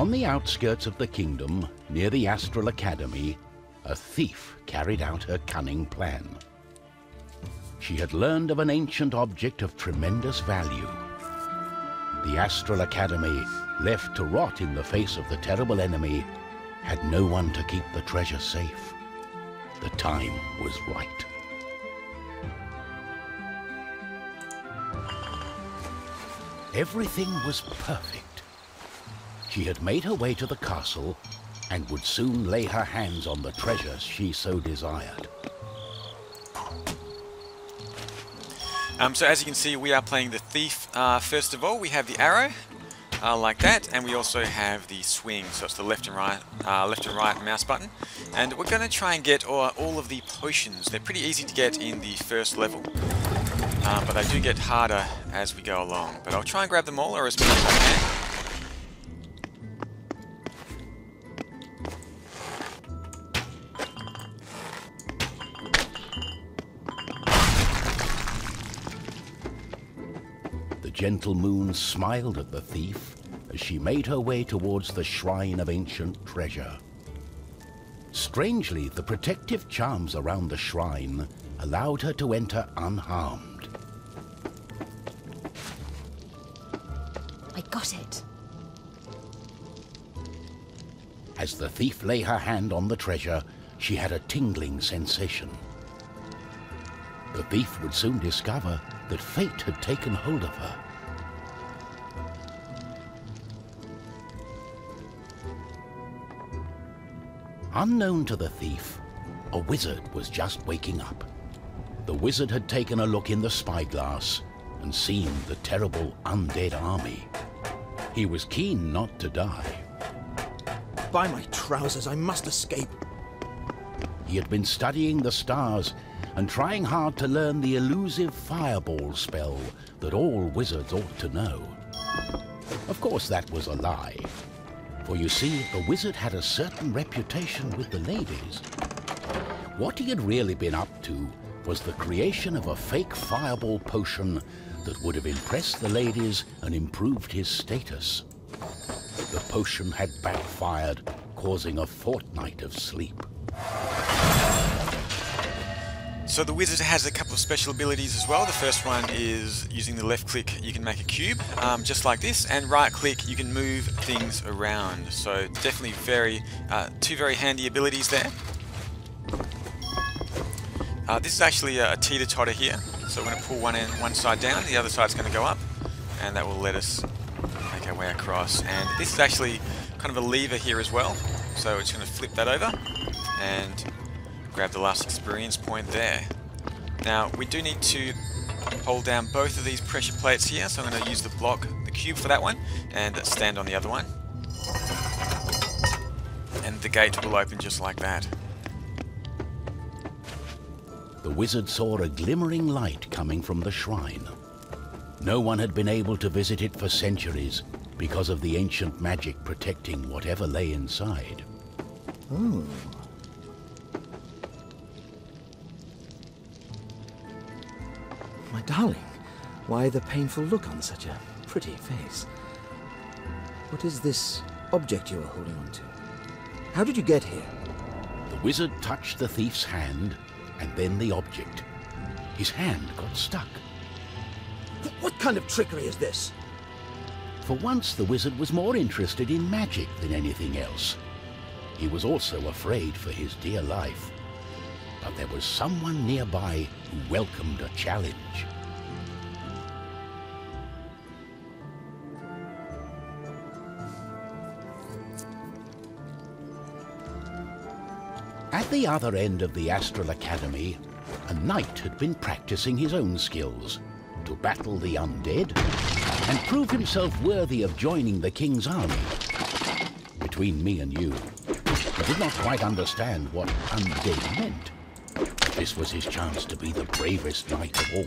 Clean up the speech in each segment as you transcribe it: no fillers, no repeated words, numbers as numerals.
On the outskirts of the kingdom, near the Astral Academy, a thief carried out her cunning plan. She had learned of an ancient object of tremendous value. The Astral Academy, left to rot in the face of the terrible enemy, had no one to keep the treasure safe. The time was right. Everything was perfect. She had made her way to the castle and would soon lay her hands on the treasures she so desired. So as you can see, we are playing the thief. First of all, we have the arrow, like that, and we also have the swing, so it's the left and right mouse button. And we're going to try and get all of the potions. They're pretty easy to get in the first level, but they do get harder as we go along. But I'll try and grab them all, or as many as I can. The gentle moon smiled at the thief as she made her way towards the shrine of ancient treasure. Strangely, the protective charms around the shrine allowed her to enter unharmed. I got it. As the thief lay her hand on the treasure, she had a tingling sensation. The thief would soon discover that fate had taken hold of her. Unknown to the thief, a wizard was just waking up. The wizard had taken a look in the spyglass and seen the terrible undead army. He was keen not to die. By my trousers, I must escape. He had been studying the stars and trying hard to learn the elusive fireball spell that all wizards ought to know. Of course, that was a lie. For you see, the wizard had a certain reputation with the ladies. What he had really been up to was the creation of a fake fireball potion that would have impressed the ladies and improved his status. The potion had backfired, causing a fortnight of sleep. So the wizard has a couple of special abilities as well. The first one is using the left click you can make a cube, just like this, and right click you can move things around. So definitely two very handy abilities there. This is actually a teeter-totter here, so we're going to pull one side down, the other side's going to go up, and that will let us make our way across. And this is actually kind of a lever here as well, so it's going to flip that over and grab the last experience point there. Now we do need to hold down both of these pressure plates here, so I'm going to use the cube for that one and stand on the other one, and the gate will open just like that. The wizard saw a glimmering light coming from the shrine. No one had been able to visit it for centuries because of the ancient magic protecting whatever lay inside. Oh. My darling, why the painful look on such a pretty face? What is this object you are holding on to? How did you get here? The wizard touched the thief's hand, and then the object. His hand got stuck. What kind of trickery is this? For once, the wizard was more interested in magic than anything else. He was also afraid for his dear life. But there was someone nearby who welcomed a challenge. At the other end of the Astral Academy, a knight had been practicing his own skills to battle the undead and prove himself worthy of joining the king's army. Between me and you, I did not quite understand what undead meant. This was his chance to be the bravest knight of all.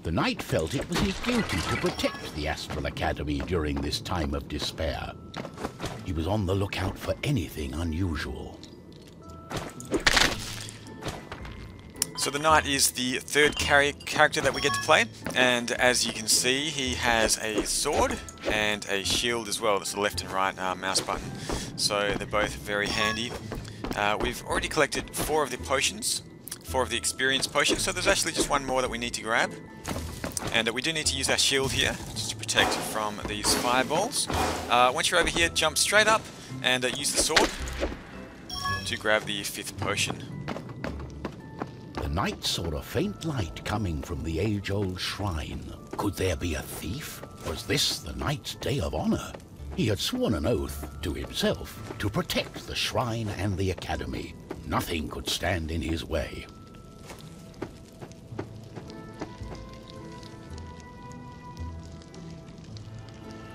The knight felt it was his duty to protect the Astral Academy during this time of despair. He was on the lookout for anything unusual. So the knight is the third character that we get to play, and as you can see, he has a sword, and a shield as well. That's the left and right mouse button. So they're both very handy. We've already collected 4 of the potions, 4 of the experience potions, so there's actually just one more that we need to grab. And we do need to use our shield here, just to protect from these fireballs. Once you're over here, jump straight up and use the sword to grab the 5th potion. The knight saw a faint light coming from the age-old shrine. Could there be a thief? Was this the knight's day of honor? He had sworn an oath to himself to protect the shrine and the academy. Nothing could stand in his way.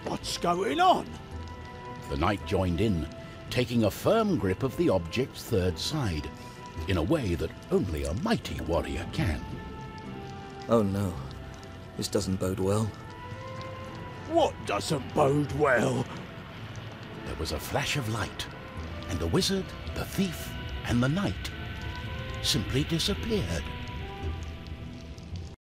What's going on? The knight joined in, taking a firm grip of the object's third side, in a way that only a mighty warrior can. Oh no, this doesn't bode well. What doesn't bode well? There was a flash of light, and the wizard, the thief, and the knight simply disappeared.